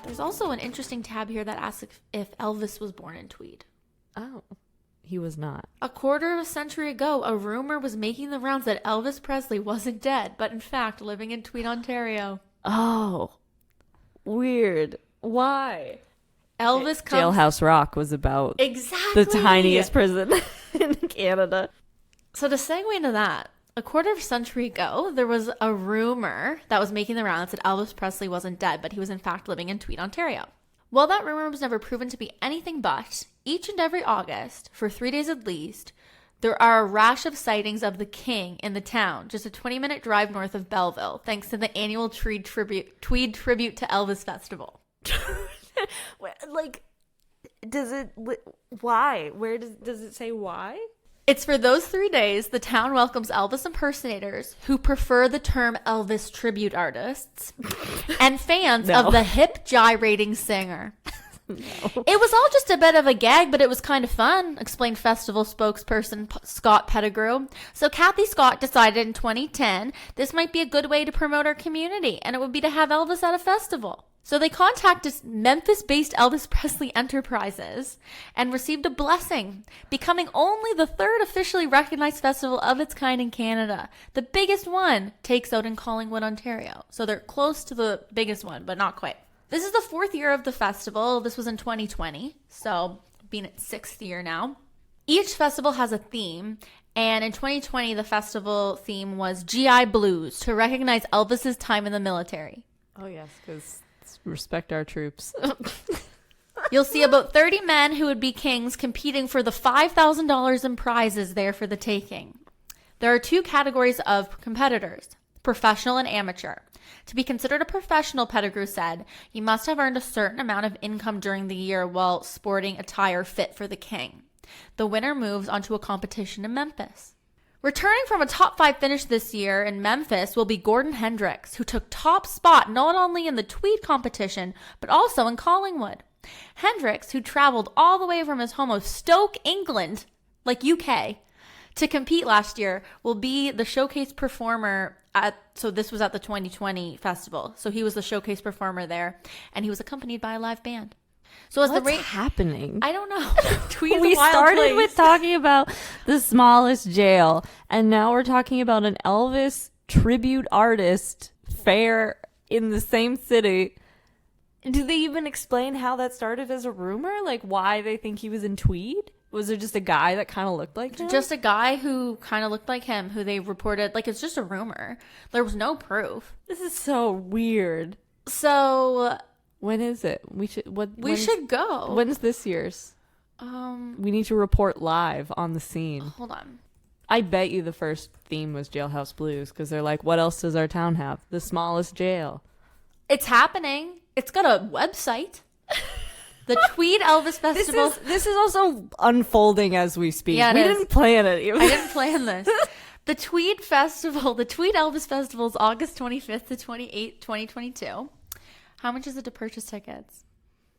There's also an interesting tab here that asks if Elvis was born in Tweed. Oh, he was not. A quarter of a century ago, a rumor was making the rounds that Elvis Presley wasn't dead, but in fact living in Tweed, Ontario. Oh, weird. Why? Elvis comes... Jailhouse Rock was about exactly the tiniest prison in Canada. So to segue into that, a quarter of a century ago, there was a rumor that was making the rounds that Elvis Presley wasn't dead, but he was in fact living in Tweed, Ontario. While that rumor was never proven to be anything but, each and every August, for 3 days at least, there are a rash of sightings of the king in the town, just a 20-minute drive north of Belleville, thanks to the annual Tweed Tribute to Elvis Festival. Like, does it... Why? Where does it say why? It's for those 3 days, the town welcomes Elvis impersonators who prefer the term Elvis tribute artists and fans of the hip gyrating singer. No. It was all just a bit of a gag, but it was kind of fun, explained festival spokesperson Scott Pettigrew. So Kathy Scott decided in 2010 this might be a good way to promote our community, and it would be to have Elvis at a festival. So they contacted Memphis-based Elvis Presley Enterprises and received a blessing, becoming only the third officially recognized festival of its kind in Canada. The biggest one takes out in Collingwood, Ontario. So they're close to the biggest one, but not quite. This is the fourth year of the festival. This was in 2020, so being its sixth year now. Each festival has a theme, and in 2020, the festival theme was GI Blues to recognize Elvis's time in the military. Oh, yes, because... respect our troops. You'll see about 30 men who would be kings competing for the $5,000 in prizes there for the taking. There are two categories of competitors, professional and amateur. To be considered a professional, Pettigrew said, you must have earned a certain amount of income during the year while sporting attire fit for the king. The winner moves on to a competition in Memphis. Returning from a top 5 finish this year in Memphis will be Gordon Hendricks, who took top spot not only in the Tweed competition, but also in Collingwood. Hendricks, who traveled all the way from his home of Stoke, England, like UK, to compete last year, will be the showcase performer so this was at the 2020 festival. So he was the showcase performer there, and he was accompanied by a live band. So as what's happening? I don't know. Tweed's we a wild started place. with talking about the smallest jail, and now we're talking about an Elvis tribute artist fair in the same city. Do they even explain how that started as a rumor? Like why they think he was in Tweed? Was it just a guy that kind of looked like him? Just a guy who kind of looked like him, who they reported, like it's just a rumor. There was no proof. This is so weird. So when is it? We should go. When's this year's? We need to report live on the scene. Hold on. I bet you the first theme was Jailhouse Blues because they're like, what else does our town have? The smallest jail. It's happening. It's got a website. The Tweed Elvis Festival. This is also unfolding as we speak. Yeah, we didn't plan it. I didn't plan this. The Tweed Festival, the Tweed Elvis Festival is August 25th to 28th, 2022. How much is it to purchase tickets?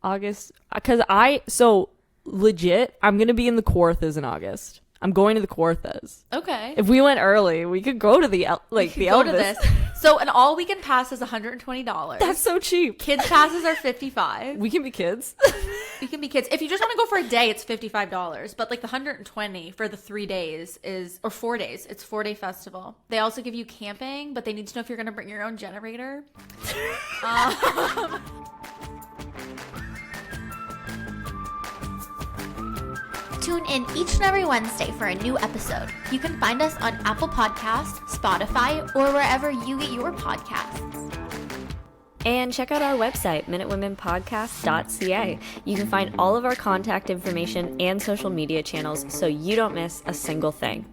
August, because legit, I'm going to be in the Kawarthas in August. I'm going to the Kawarthas. Okay. If we went early, we could go to the Elvis. Go to this. So an all-weekend pass is $120. That's so cheap. Kids passes are $55. We can be kids. We can be kids. If you just want to go for a day, it's $55. But like the $120 for the 3 days or 4 days. It's 4-day festival. They also give you camping, but they need to know if you're going to bring your own generator. Tune in each and every Wednesday for a new episode. You can find us on Apple Podcasts, Spotify, or wherever you get your podcasts. And check out our website, minutewomenpodcast.ca. You can find all of our contact information and social media channels so you don't miss a single thing.